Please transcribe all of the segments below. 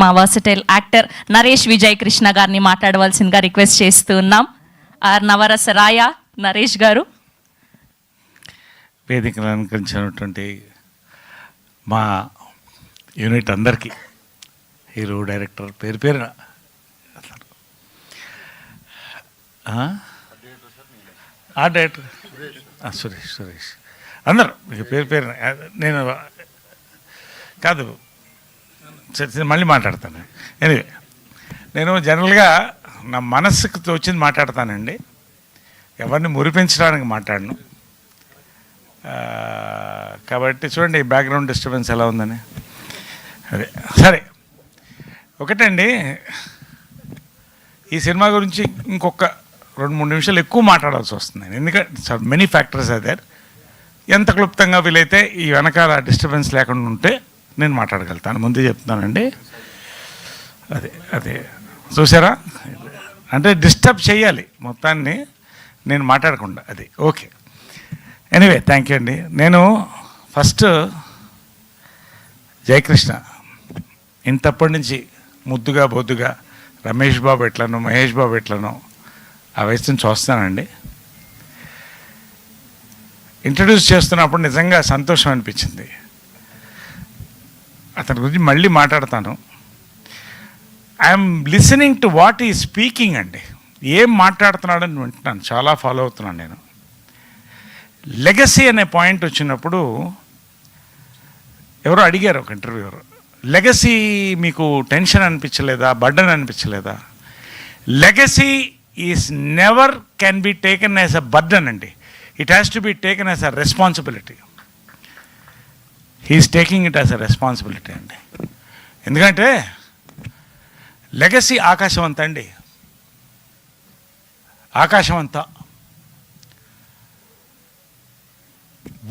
మా versatile actor Naresh Vijay Krishna గారిని మాట్లాడవలసిందిగా రిక్వెస్ట్ చేస్తూ ఉన్నాం. ఆర్ నవరస రాయ నరేష్ గారు. వేదికను అలంకరించినటువంటి మా యూనిట్ అందరికీ, హీరో, డైరెక్టర్, పేరు పేరున డైరెక్టర్ సురేష్ అందరు పేరు పేరున నేను కాదు మళ్ళీ మాట్లాడతాను. ఎనివే, నేను జనరల్గా నా మనస్సుకు తోచింది మాట్లాడతానండి, ఎవరిని మురిపించడానికి మాట్లాడను. కాబట్టి చూడండి బ్యాక్గ్రౌండ్ డిస్టర్బెన్స్ ఎలా ఉందని. అదే సరే, ఒకటండి, ఈ సినిమా గురించి ఇంకొక 2-3 నిమిషాలు ఎక్కువ మాట్లాడాల్సి వస్తుంది. ఎందుకంటే మెనీ ఫ్యాక్టర్స్ అదే, ఎంత క్లుప్తంగా వీలైతే ఈ వెనకాల డిస్టర్బెన్స్ లేకుండా ఉంటే నేను మాట్లాడగలుగుతాను, ముందే చెప్తానండి. అదే చూసారా, అంటే డిస్టర్బ్ చేయాలి మొత్తాన్ని నేను మాట్లాడకుండా. అది ఓకే. ఎనీవే, థ్యాంక్ యూ అండి. నేను ఫస్ట్ జయకృష్ణ ఇంతప్పటి నుంచి ముద్దుగా బొద్దుగా రమేష్ బాబు ఎట్లనో మహేష్ బాబు ఎట్లనో ఆ వయసుని చూస్తానండి. ఇంట్రడ్యూస్ చేస్తున్నప్పుడు నిజంగా సంతోషం అనిపించింది. అతని గురించి మళ్ళీ మాట్లాడతాను. ఐఎమ్ లిసనింగ్ టు వాట్ ఈ స్పీకింగ్ అండి, ఏం మాట్లాడుతున్నాడని వింటున్నాను, చాలా ఫాలో అవుతున్నాను నేను. లెగసీ అనే పాయింట్ వచ్చినప్పుడు ఎవరో అడిగారు, ఒక ఇంటర్వ్యూర్, లెగసీ మీకు టెన్షన్ అనిపించలేదా, బర్డన్ అనిపించలేదా? Legacy is never can be taken as a burden అండి, it has to be taken as a responsibility. He is taking it as a responsibility అండి. ఎందుకంటే లెగసీ ఆకాశం అంతా అండి, ఆకాశం అంతా.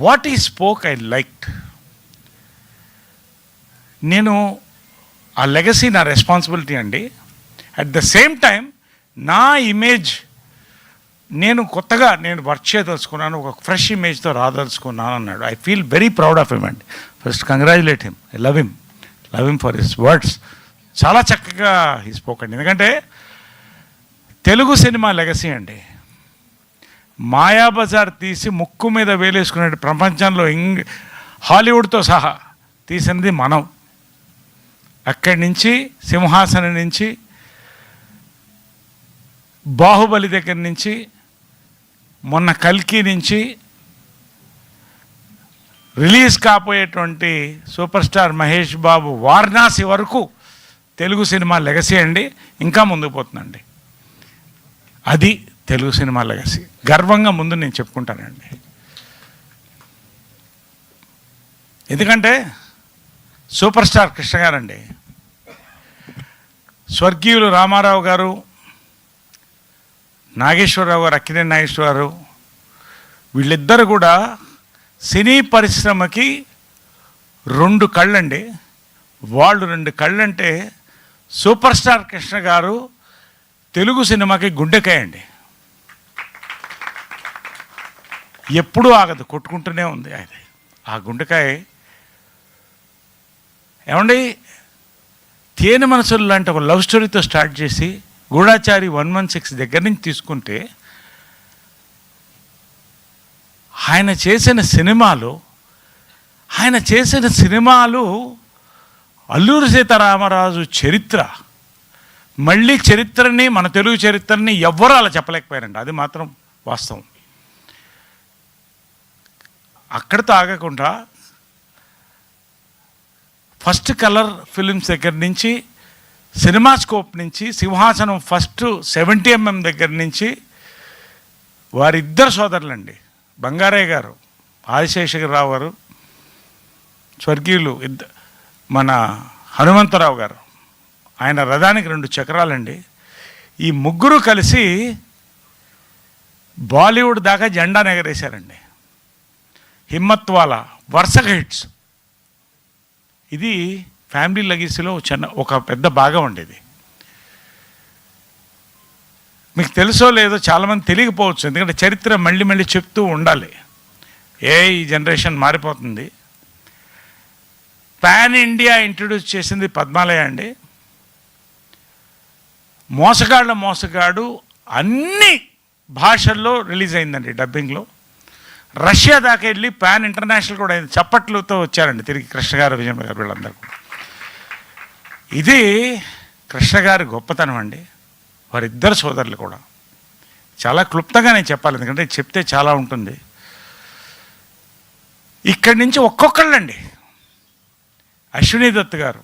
వాట్ ఈ స్పోక్ ఐ లైక్డ్. నేను ఆ లెగసీ నా రెస్పాన్సిబిలిటీ అండి. అట్ ద సేమ్ టైం నా ఇమేజ్ నేను కొత్తగా వర్క్ చేయదలుచుకున్నాను, ఒక ఫ్రెష్ ఇమేజ్తో రాదలుచుకున్నాను అన్నాడు. I feel very proud of him అండి. First congratulate him, I love him for his words. చాలా చక్కగా హీ స్పోక్ అండి. ఎందుకంటే తెలుగు సినిమా లెగసీ అండి, మాయాబజార్ తీసి ముక్కు మీద వేలేసుకునే ప్రపంచంలో హాలీవుడ్తో సహా తీసినది మనం. అక్కడి నుంచి సింహాసనం నుంచి, బాహుబలి దగ్గర నుంచి, మొన్న కల్కి నుంచి release కాబోయేటువంటి super star Mahesh Babu Varanasi వరకు తెలుగు సినిమా లెగసీ అండి. ఇంకా ముందుకు పోతుందండి. అది తెలుగు సినిమా లెగసీ. గర్వంగా ముందు నేను చెప్పుకుంటానండి. ఎందుకంటే సూపర్ స్టార్ కృష్ణ గారండి, స్వర్గీయులు రామారావు గారు, నాగేశ్వరరావు గారు, అక్కినేని నాగేశ్వరరావు, వీళ్ళిద్దరు కూడా సినీ పరిశ్రమకి 2 కళ్ళండి. వాళ్ళు 2 కళ్ళంటే సూపర్ స్టార్ కృష్ణ గారు తెలుగు సినిమాకి గుండెకాయ అండి. ఎప్పుడూ ఆగదు, కొట్టుకుంటూనే ఉంది అది ఆ గుండెకాయ. ఏమండి, తేనె మనసులు లాంటి ఒక లవ్ స్టోరీతో స్టార్ట్ చేసి గూఢాచారి 116 దగ్గర నుంచి తీసుకుంటే ఆయన చేసిన సినిమాలు అల్లూరి సీతారామరాజు చరిత్ర. మళ్ళీ చరిత్రని, మన తెలుగు చరిత్రని ఎవ్వరూ అలా చెప్పలేకపోయారండి, అది మాత్రం వాస్తవం. అక్కడితో ఆగకుండా ఫస్ట్ కలర్ ఫిలిమ్స్ దగ్గర నుంచి, సినిమా స్కోప్ నుంచి, సింహాసనం ఫస్ట్ 70mm దగ్గర నుంచి వారిద్దరు సోదరులండి, బంగారయ్య గారు, ఆదిశేషగిరిరావు గారు, స్వర్గీయులు మన హనుమంతరావు గారు, ఆయన రథానికి 2 చక్రాలండి. ఈ ముగ్గురు కలిసి బాలీవుడ్ దాకా జెండా ఎగరేశారండి. హిమ్మత్ వాలా వరుసగా హిట్స్. ఇది ఫ్యామిలీ లెగసీలో ఒక పెద్ద భాగం ఉండేది. మీకు తెలుసో లేదో చాలామంది తెలియకపోవచ్చు, ఎందుకంటే చరిత్ర మళ్ళీ మళ్ళీ చెప్తూ ఉండాలి. ఈ జనరేషన్ మారిపోతుంది. పాన్ ఇండియా ఇంట్రడ్యూస్ చేసింది పద్మాలయ అండి. మోసగాడు అన్ని భాషల్లో రిలీజ్ అయిందండి డబ్బింగ్లో. రష్యా దాకా వెళ్ళి పాన్ ఇంటర్నేషనల్ కూడా అయింది. చప్పట్లతో వచ్చారండి తిరిగి కృష్ణ గారు, విజయమ్మ గారు వీళ్ళందరూ కూడా. ఇది కృష్ణ గారి గొప్పతనం అండి. వారిద్దరు సోదరులు కూడా చాలా క్లుప్తంగా నేను చెప్పాలి, ఎందుకంటే చెప్తే చాలా ఉంటుంది. ఇక్కడి నుంచి ఒక్కొక్కళ్ళండి. అశ్విని దత్ గారు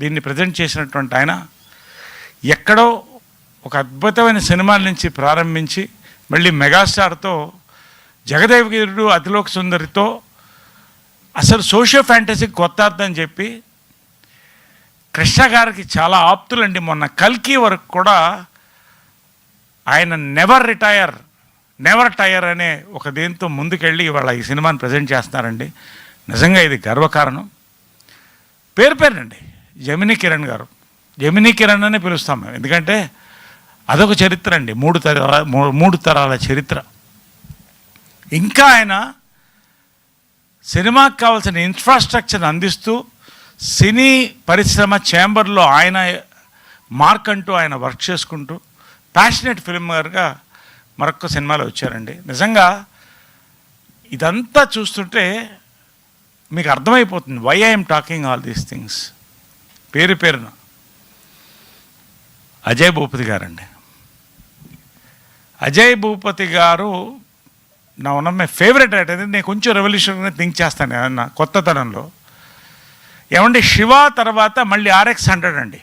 దీన్ని ప్రజెంట్ చేసినటువంటి ఆయన ఎక్కడో ఒక అద్భుతమైన సినిమాల నుంచి ప్రారంభించి మళ్ళీ మెగాస్టార్తో, జగదేవగిరుడు, అతిలోక సుందరితో అసలు సోషియో ఫ్యాంటసీకి కొత్త అర్థం చెప్పి కృష్ణ గారికి చాలా ఆప్తులండి. మొన్న కల్కి వరకు కూడా ఆయన నెవర్ టైర్ అనే ఒక దీంతో ముందుకెళ్ళి ఇవాళ ఈ సినిమాని ప్రజెంట్ చేస్తున్నారండి. నిజంగా ఇది గర్వకారణం. పేరునండి జమినీ కిరణ్ గారు. జమినీ కిరణ్ అనే పిలుస్తాం మేము, ఎందుకంటే అదొక చరిత్ర అండి, మూడు తరాల చరిత్ర. ఇంకా ఆయన సినిమాకి కావాల్సిన ఇన్ఫ్రాస్ట్రక్చర్ అందిస్తూ సినీ పరిశ్రమ ఛాంబర్లో ఆయన మార్క్ అంటూ ఆయన వర్క్ చేసుకుంటూ ప్యాషనెట్ ఫిల్మర్గా మరొక సినిమాలో వచ్చారండి. నిజంగా ఇదంతా చూస్తుంటే మీకు అర్థమైపోతుంది why I'm talking all these things. పేరున అజయ్ భూపతి గారండి. అజయ్ భూపతి గారు నా one of my favourite writer. నేను కొంచెం రెవల్యూషన్గా థింక్ చేస్తాను ఏమన్నా కొత్తతనంలో. ఏమండి, శివ తర్వాత మళ్ళీ RX 100 అండి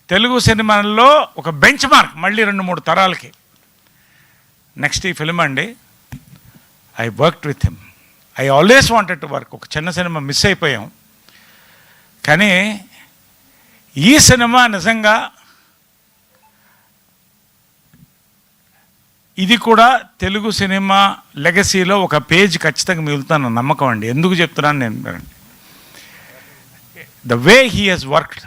తెలుగు సినిమాల్లో ఒక బెంచ్ మార్క్, మళ్ళీ 2-3 తరాలకి. నెక్స్ట్ ఈ ఫిల్మ్ అండి, I worked with him. I always wanted to work. ఒక చిన్న సినిమా మిస్ అయిపోయాం, కానీ ఈ సినిమా నిజంగా ఇది కూడా తెలుగు సినిమా లెగసీలో ఒక పేజ్ ఖచ్చితంగా మిగులుతాను నమ్మకం అండి. ఎందుకు చెప్తున్నాను నేను, the way he has worked.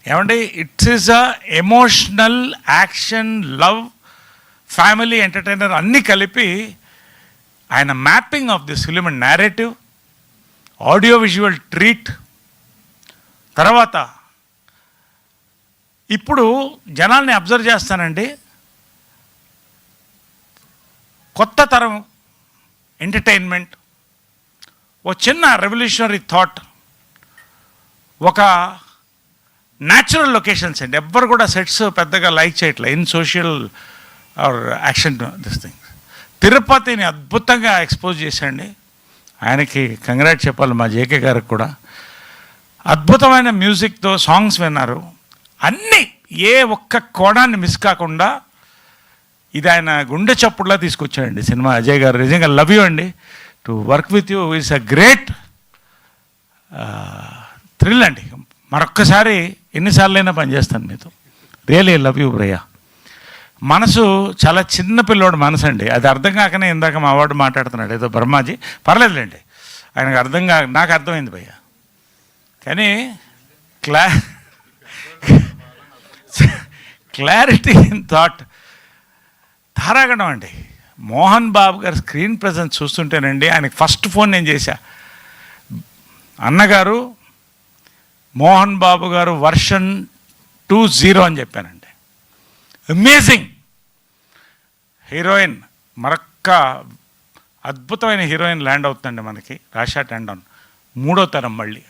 ఏమండి, it's is a emotional, action, love, family, entertainer అన్నీ కలిపి ఆయన mapping of this film and narrative, audio visual treat. తర్వాత ఇప్పుడు జనాల్ని అబ్జర్వ్ చేస్తానండి, కొత్త తరం ఎంటర్టైన్మెంట్, ఓ చిన్న రెవల్యూషనరీ థాట్, ఒక న్యాచురల్ లొకేషన్స్ అండి. ఎవ్వరు కూడా సెట్స్ పెద్దగా లైక్ చేయట్లేదు in social or action this thing. తిరుపతిని అద్భుతంగా ఎక్స్పోజ్ చేశాండి. ఆయనకి కంగ్రాట్ చెప్పాలి, మా జేకే గారికి కూడా. అద్భుతమైన మ్యూజిక్తో సాంగ్స్ విన్నారు. అన్నీ ఏ ఒక్క కోణాన్ని మిస్ కాకుండా ఇది ఆయన గుండె చప్పుడులా తీసుకొచ్చాడండి సినిమా. అజయ్ గారు నిజంగా లవ్ యూ అండి. To work with you is a great thrill అండి. మరొక్కసారి ఎన్నిసార్లైనా పనిచేస్తాను మీతో. రియలీ లవ్ యూ భయ్యా. మనసు చాలా చిన్న పిల్లోడు మనసు అండి. అది అర్థం కాకనే ఇందాక మా వాడు మాట్లాడుతున్నాడు ఏదో బ్రహ్మాజీ. పర్లేదులేండి, ఆయనకు నాకు అర్థమైంది భయ్యా. కానీ క్లారిటీ ఇన్ థాట్ ధారాగణం అండి. మోహన్ బాబు గారు స్క్రీన్ ప్రజెన్స్ చూస్తుంటేనండి, ఆయనకి ఫస్ట్ ఫోన్ నేను చేశా. అన్నగారు మోహన్ బాబు గారు వర్షన్ 2.0 అని చెప్పానండి. అమేజింగ్ హీరోయిన్, మరొక్క అద్భుతమైన హీరోయిన్ ల్యాండ్ అవుతుందండి మనకి, రాషా టండన్, 3వ తరం మళ్ళీ.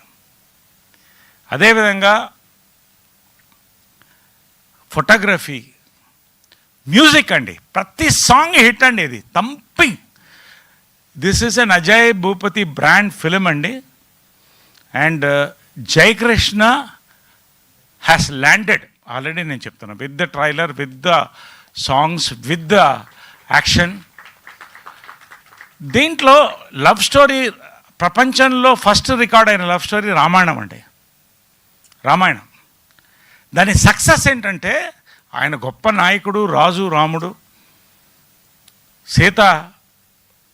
అదేవిధంగా ఫోటోగ్రఫీ, మ్యూజిక్ అండి, ప్రతి సాంగ్ హిట్ అండి. ఇది thumping. This is an Ajay Bhupathi brand film అండి. And Jayakrishna has landed already. నేను చెప్తున్నాను, with the trailer, with the songs, with the action. దీంట్లో లవ్ స్టోరీ, ప్రపంచంలో ఫస్ట్ రికార్డ్ అయిన లవ్ స్టోరీ రామాయణం అండి. రామాయణం దాని సక్సెస్ ఏంటంటే, ఆయన గొప్ప నాయకుడు, రాజు, రాముడు, సీత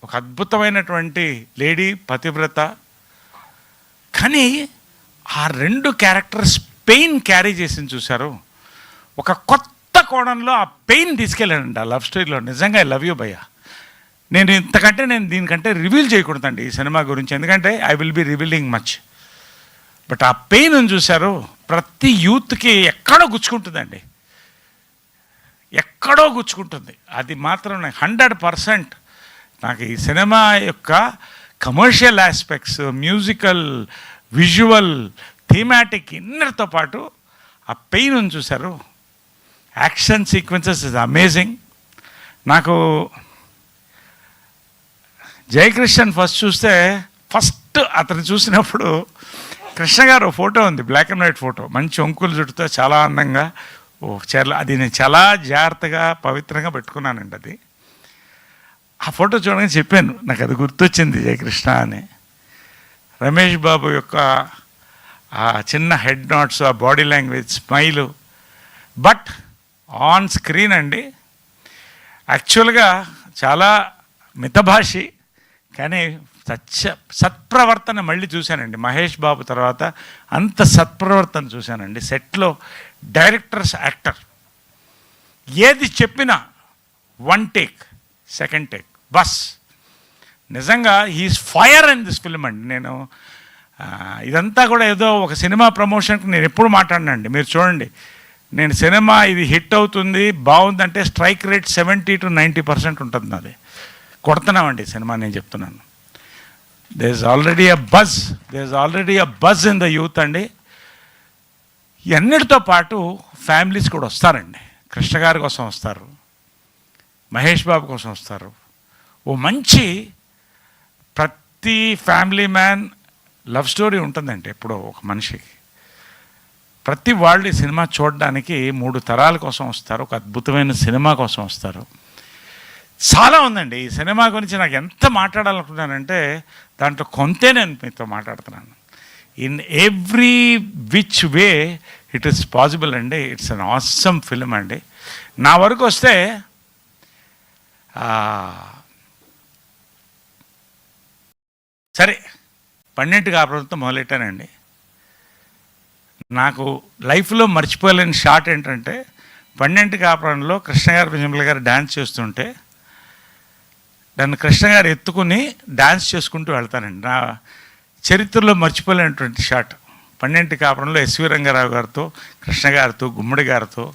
ఒక అద్భుతమైనటువంటి లేడీ, పతివ్రత. కానీ ఆ 2 క్యారెక్టర్స్ పెయిన్ క్యారీ చేసింది చూశారు. ఒక కొత్త కోణంలో ఆ పెయిన్ తీసుకెళ్ళానండి ఆ లవ్ స్టోరీలో. నిజంగా ఐ లవ్ యూ భయ్యా. నేను దీనికంటే రివీల్ చేయకూడదండి ఈ సినిమా గురించి, ఎందుకంటే I will be revealing much. But ఆ పెయిన్ చూశారు. ప్రతి యూత్కి ఎక్కడో గుచ్చుకుంటుందండి, ఎక్కడో గుచ్చుకుంటుంది. అది మాత్రం నాకు 100% నాకు ఈ సినిమా యొక్క commercial aspects, musical, visual, thematic ఇన్నర్తో పాటు ఆ పెయిన్ ఉంది చూశారు, యాక్షన్ సీక్వెన్సెస్ ఇస్ అమేజింగ్. నాకు జయకృష్ణన్ ఫస్ట్ చూస్తే, ఫస్ట్ అతను చూసినప్పుడు కృష్ణ గారు ఫోటో ఉంది, బ్లాక్ అండ్ వైట్ ఫోటో, మంచి ఒంకులు చుట్టూతో చాలా అందంగా చీరలు, అది నేను చాలా జాగ్రత్తగా పవిత్రంగా పెట్టుకున్నానండి. అది ఆ ఫోటో చూడగానే చెప్పాను, నాకు అది గుర్తొచ్చింది జయకృష్ణ అని. రమేష్ బాబు యొక్క ఆ చిన్న హెడ్ నాట్స్, ఆ body language, smile. But on screen అండి యాక్చువల్గా చాలా మితభాషి, కానీ సత్ప్రవర్తన మళ్ళీ చూశానండి. మహేష్ బాబు తర్వాత అంత సత్ప్రవర్తన చూశానండి సెట్లో. డైరెక్టర్స్, యాక్టర్ ఏది చెప్పినా 1 టేక్, 2nd టేక్ బస్. నిజంగా he's fire in this film అండి. నేను ఇదంతా కూడా ఏదో ఒక సినిమా ప్రమోషన్కి నేను ఎప్పుడు మాట్లాడినండి. మీరు చూడండి, నేను సినిమా ఇది హిట్ అవుతుంది బాగుందంటే స్ట్రైక్ రేట్ 70 to 90% ఉంటుంది. నాది కొడుతున్నామండి సినిమా, నేను చెప్తున్నాను. There is already a buzz in the youth అండి. ఇవన్నిటితో పాటు ఫ్యామిలీస్ కూడా వస్తారండి. కృష్ణ గారి కోసం వస్తారు, మహేష్ బాబు కోసం వస్తారు. ఓ మంచి ప్రతి ఫ్యామిలీ మ్యాన్ లవ్ స్టోరీ ఉంటుందండి ఎప్పుడో ఒక మనిషికి. ప్రతి వాళ్ళు ఈ సినిమా చూడడానికి 3 తరాల కోసం వస్తారు, ఒక అద్భుతమైన సినిమా కోసం వస్తారు. చాలా ఉందండి ఈ సినిమా గురించి నాకు ఎంత మాట్లాడాలనుకుంటున్నానంటే దాంట్లో కొంతే నేను మీతో మాట్లాడుతున్నాను. In every which way it is possible అండి. ఇట్స్ అన్ ఆసమ్ ఫిల్మ్ అండి. నా వరకు వస్తే సరే 12 కాపురంతో మొదలెట్టానండి. నాకు లైఫ్లో మర్చిపోలేని షాట్ ఏంటంటే 12 కాపురంలో కృష్ణ గారు, విజయమ్మ గారు డ్యాన్స్ చేస్తుంటే నన్ను కృష్ణ గారు ఎత్తుకుని డ్యాన్స్ చేసుకుంటూ వెళ్తానండి. నా చరిత్రలో మర్చిపోలేనటువంటి షాట్ 12 కాపురంలో ఎస్వి రంగారావు గారితో, కృష్ణ గారితో, గుమ్మడి గారితో,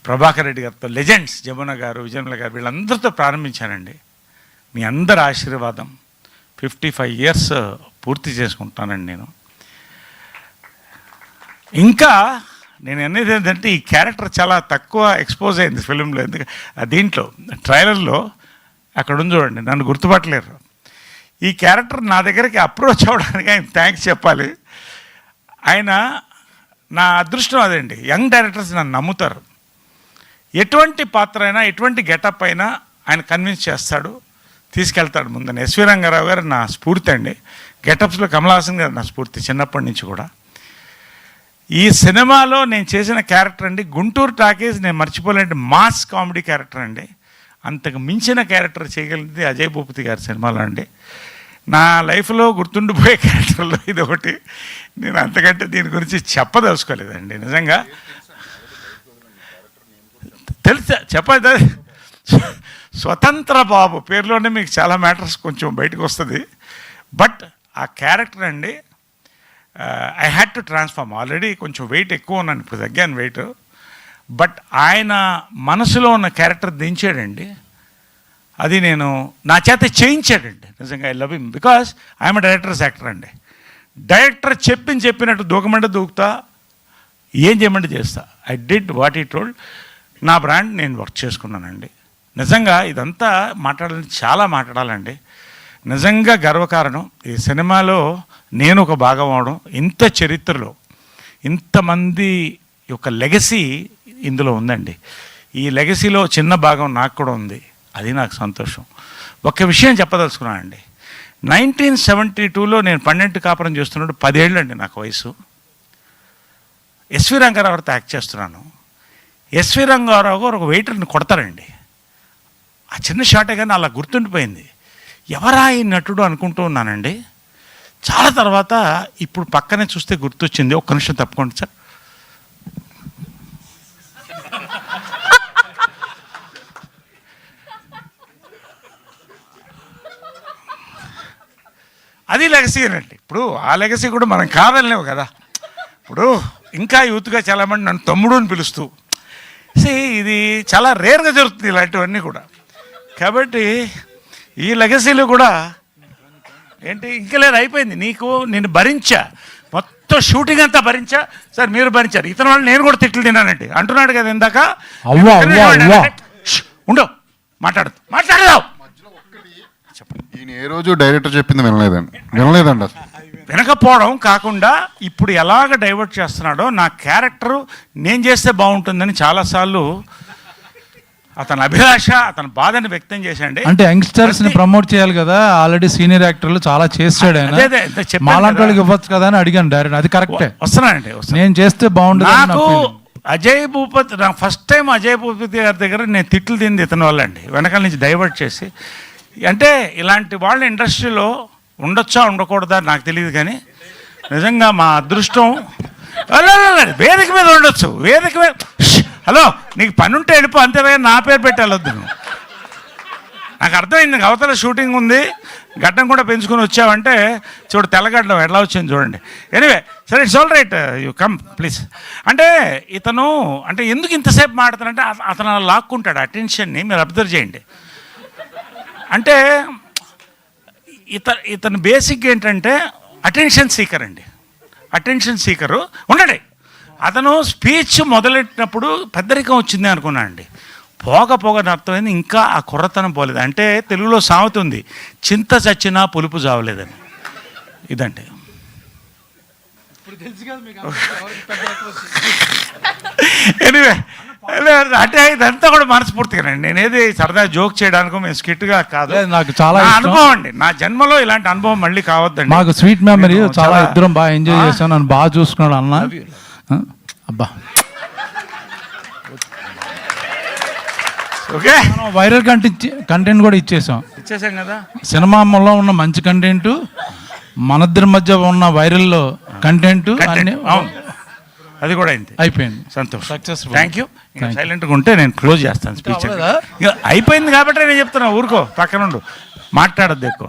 ప్రభాకర్ రెడ్డి గారితో, లెజెండ్స్ జమున గారు, విజయమ్మ గారు, వీళ్ళందరితో ప్రారంభించానండి. మీ అందరి ఆశీర్వాదం. 55 years పూర్తి చేసుకుంటానండి నేను. ఇంకా నేను అనేది ఏంటంటే ఈ క్యారెక్టర్ చాలా తక్కువ ఎక్స్పోజ్ అయింది ఫిలింలో. ఎందుకంటే దీంట్లో ట్రైలర్లో అక్కడ ఉంది చూడండి, నన్ను గుర్తుపట్టలేరు. ఈ క్యారెక్టర్ నా దగ్గరికి అప్రోచ్ అవ్వడానికి ఆయన థ్యాంక్స్ చెప్పాలి. ఆయన నా అదృష్టం అదండి. యంగ్ డైరెక్టర్స్ నన్ను నమ్ముతారు. ఎటువంటి పాత్ర అయినా, ఎటువంటి గెటప్ అయినా ఆయన కన్విన్స్ చేస్తాడు, తీసుకెళ్తాడు ముందని. ఎస్వి రంగారావు గారు నా స్ఫూర్తి అండి. గెటప్స్లో కమల్ హాసన్ గారు నా స్ఫూర్తి చిన్నప్పటి నుంచి కూడా. ఈ సినిమాలో నేను చేసిన క్యారెక్టర్ అండి, గుంటూరు టాకీస్ నేను మర్చిపోలేంటి మాస్ కామెడీ క్యారెక్టర్ అండి. అంతకు మించిన క్యారెక్టర్ చేయగలిగింది అజయ్ భూపతి గారి సినిమాలో అండి. నా లైఫ్లో గుర్తుండిపోయే క్యారెక్టర్లో ఇది ఒకటి. నేను అంతకంటే దీని గురించి చెప్పదలుచుకోలేదండి. నిజంగా తెలుసా చెప్పదు. స్వతంత్ర బాబు పేరులోనే మీకు చాలా మ్యాటర్స్ కొంచెం బయటకు వస్తుంది. బట్ ఆ క్యారెక్టర్ అండి I had to transform. Already కొంచెం వెయిట్ ఎక్కువ ఉన్నాను, ఇప్పుడు తగ్గాను వెయిట్. బట్ ఆయన మనసులో ఉన్న క్యారెక్టర్ దించాడండి. అది నేను నా చేత చేయించాడండి. నిజంగా I love him because I'm directors actor అండి. డైరెక్టర్ చెప్పినట్టు దూకమంటే దూకుతా, ఏం చేయమంటే చేస్తా. ఐ డిడ్ వాట్ ఈ టోల్డ్. నా బ్రాండ్ నేను వర్క్ చేసుకున్నానండి. నిజంగా ఇదంతా చాలా మాట్లాడాలండి. నిజంగా గర్వకారణం ఈ సినిమాలో నేను ఒక భాగం అవడం. ఇంత చరిత్రలో ఇంతమంది యొక్క లెగసీ ఇందులో ఉందండి. ఈ లెగసీలో చిన్న భాగం నాకు కూడా ఉంది. అది నాకు సంతోషం. ఒక విషయం చెప్పదలుచుకున్నానండి. 1972లో నేను 12 కాపురం చేస్తున్నప్పుడు 10 ఏళ్ళు అండి నాకు వయసు. ఎస్వి రంగారావు గారితో యాక్ట్ చేస్తున్నాను. ఎస్వి రంగారావు గారు ఒక వెయిటర్ని కొడతారండి. ఆ చిన్న షాటే కానీ అలా గుర్తుండిపోయింది. ఎవరా ఈ నటుడు అనుకుంటూ ఉన్నానండి. చాలా తర్వాత ఇప్పుడు పక్కనే చూస్తే గుర్తొచ్చింది. ఒక్క నిమిషం తప్పుకోండి సార్. అది లెగసీ అనండి. ఇప్పుడు ఆ లెగసీ కూడా మనం కాదలేవు కదా. ఇప్పుడు ఇంకా యూత్గా చాలామంది నన్ను తమ్ముడు అని పిలుస్తూ ఇది చాలా రేర్గా జరుగుతుంది ఇలాంటివన్నీ కూడా. కాబట్టి ఈ లెగసీలో కూడా ఏంటి ఇంకా లేదు, అయిపోయింది. నేను భరించా, మొత్తం షూటింగ్ అంతా భరించా సార్, మీరు భరించారు. ఇతని వాళ్ళు నేను కూడా తిట్లు తిన్నానండి అంటున్నాడు కదా ఇందాక. ఉండవు, మాట్లాడదావు. ఈయన ఏ రోజు డైరెక్టర్ చెప్పింది వినలేదండి అసలు. వినకపోవడం కాకుండా ఇప్పుడు ఎలాగ డైవర్ట్ చేస్తున్నాడో, నా క్యారెక్టరు నేను చేస్తే బాగుంటుందని చాలాసార్లు అతని అభిలాష, అతని బాధని వ్యక్తం చేశాండి. అంటే యంగ్స్టర్స్ ని ప్రమోట్ చేయాలి కదా, ఆల్రెడీ సీనియర్ యాక్టర్లు చాలా చేస్తాడు ఆయన, మాలాంటి వాళ్ళకి ఇవ్వచ్చు కదా అని అడిగాను డైరెక్ట్. అది కరెక్టే, వస్తున్నానండి. నేను చేస్తే బాగుంటుంది. నాకు అజయ్ భూపతి, నా ఫస్ట్ టైం అజయ్ భూపతి గారి దగ్గర నేను తిట్లు తింది ఇతని వల్ల అండి, వెనకాల నుంచి డైవర్ట్ చేసి. అంటే ఇలాంటి వాళ్ళ ఇండస్ట్రీలో ఉండొచ్చా ఉండకూడదా నాకు తెలియదు, కానీ నిజంగా మా అదృష్టం. వేదిక మీద ఉండొచ్చు, వేదిక మీద. హలో, నీకు పని ఉంటే వెళ్ళిపో, అంతేగా నా పేరు పెట్టి వెళ్ళొద్దు నువ్వు. నాకు అర్థమైంది, అవతల షూటింగ్ ఉంది, గడ్డం కూడా పెంచుకొని వచ్చావంటే చూడు తెల్లగడ్డం ఎట్లా వచ్చింది చూడండి. ఎనీవే సరే, it's all right, you come please. అంటే ఇతను అంటే ఎందుకు ఇంతసేపు మాట్లాడుతానంటే అతను అలా లాక్కుంటాడు అటెన్షన్ని, మీరు అబ్జర్వ్ చేయండి. అంటే ఇతను బేసిక్ ఏంటంటే అటెన్షన్ సీకర్ అండి, అటెన్షన్ సీకరు. ఉండండి, అతను స్పీచ్ మొదలెట్టినప్పుడు పెద్దరికం వచ్చింది అనుకున్నాను అండి. పోగని అర్థమైంది, ఇంకా ఆ కుర్రతనం పోలేదు. అంటే తెలుగులో సామెత ఉంది, చింత చచ్చినా పులుపు చావలేదని. ఇదండి. ఎనీవే అంటే ఇదంతా కూడా మనస్ఫూర్తిగానండి, నేనేది సరదా జోక్ చేయడానికో మేము స్కిట్గా కాదు, నాకు చాలా అనుభవం అండి. నా జన్మలో ఇలాంటి అనుభవం మళ్ళీ కావద్దండి. మాకు స్వీట్ మెమరీ, చాలా ఇద్దరం బాగా ఎంజాయ్ చేసాం, నన్ను బాగా చూసుకున్నాడు అన్న. అబ్బా, ఓకే, వైరల్ కంటెంట్ కూడా ఇచ్చేసాం కదా. సినిమాలో ఉన్న మంచి కంటెంట్, మనిద్దరి మధ్య ఉన్న వైరల్లో కంటెంట్ అది కూడా అయింది, అయిపోయింది. సంతోష్, సక్సెస్ఫుల్. Thank you. సైలెంట్గా ఉంటే నేను క్లోజ్ చేస్తాను స్పీచ్. అయిపోయింది కాబట్టి నేను చెప్తున్నా, ఊరుకో, పక్కనుండు, మాట్లాడద్దు ఎక్కువ.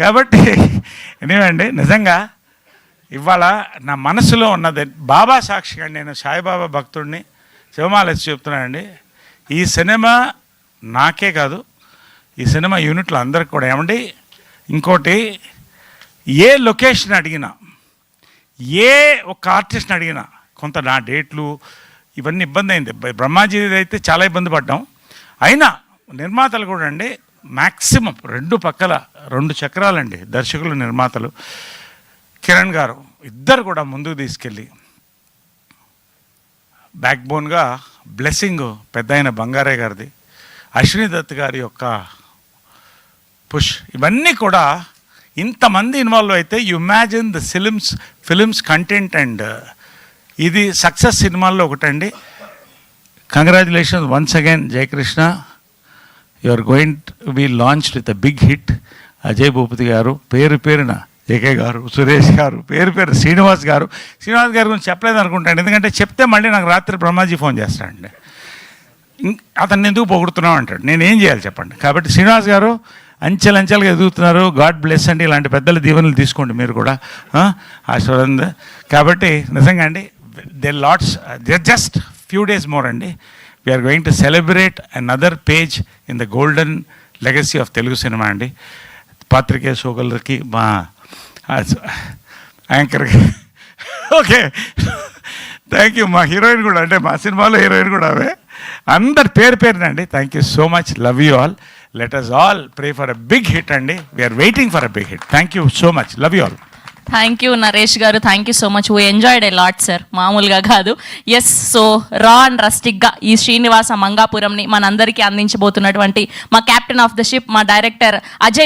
కాబట్టి ఎనివేండి, నిజంగా ఇవాళ నా మనసులో ఉన్నది బాబా సాక్షిగా నేను సాయిబాబా భక్తుడిని శివమాలేసి చెప్తున్నానండి. ఈ సినిమా నాకే కాదు, ఈ సినిమా యూనిట్లు అందరికి కూడా. ఏమండి, ఇంకోటి, ఏ లొకేషన్ అడిగినా, ఏ ఒక ఆర్టిస్ట్ని అడిగినా, కొంత నా డేట్లు ఇవన్నీ ఇబ్బంది అయింది. బ్రహ్మాజీ అయితే చాలా ఇబ్బంది పడ్డాం. అయినా నిర్మాతలు కూడా అండి, మ్యాక్సిమం 2 పక్కల 2 చక్రాలండి, దర్శకులు నిర్మాతలు కిరణ్ గారు ఇద్దరు కూడా ముందుకు తీసుకెళ్ళి బ్యాక్ బోన్గా బ్లెస్సింగ్ పెద్ద అయిన బంగారే గారిది, అశ్విని దత్ గారి యొక్క పుష్, ఇవన్నీ కూడా ఇంతమంది ఇన్వాల్వ్ అయితే you imagine the films content. And ఇది సక్సెస్ సినిమాల్లో ఒకటండి. Congratulations once again Jayakrishna, you are going to be launched with a big hit. Ajay Bhupathi గారు, పేరున జేకే గారు, సురేష్ గారు, పేరు శ్రీనివాస్ గారు గురించి చెప్పలేదు అనుకుంటాను, ఎందుకంటే చెప్తే మళ్ళీ నాకు రాత్రి బ్రహ్మాజీ ఫోన్ చేస్తాడండి, అతన్ని ఎందుకు పొగుడుతున్నావు అంటాడు. నేనేం చేయాలి చెప్పండి. కాబట్టి శ్రీనివాస్ గారు అంచెలంచెలుగా ఎదుగుతున్నారు, గాడ్ బ్లెస్ అండి. ఇలాంటి పెద్దల దీవెనలు తీసుకోండి మీరు కూడా, ఆశీర్వాదం. కాబట్టి నిజంగా అండి, జస్ట్ ఫ్యూ డేస్ మోర్ అండి, we are going to celebrate another page in the golden legacy of Telugu cinema అండి. పాత్రికేయ సోదరులకి, మా యాంకర్కి, ఓకే థ్యాంక్ యూ. మా హీరోయిన్ కూడా, అంటే మా సినిమాలో హీరోయిన్ కూడా అవే, అందరు పేరునండి. Thank you so much, love you all. Let us all pray for a big hit అండి. We are waiting for a big hit. Thank you so much. Love you all. Thank you Naresh garu, thank you so much. We enjoyed a lot sir, మామూలుగా కాదు. Yes, so raw and రస్టిక్గా ఈ శ్రీనివాస మంగాపురంని మనందరికీ అందించబోతున్నటువంటి మా captain of the ship, మా director Ajay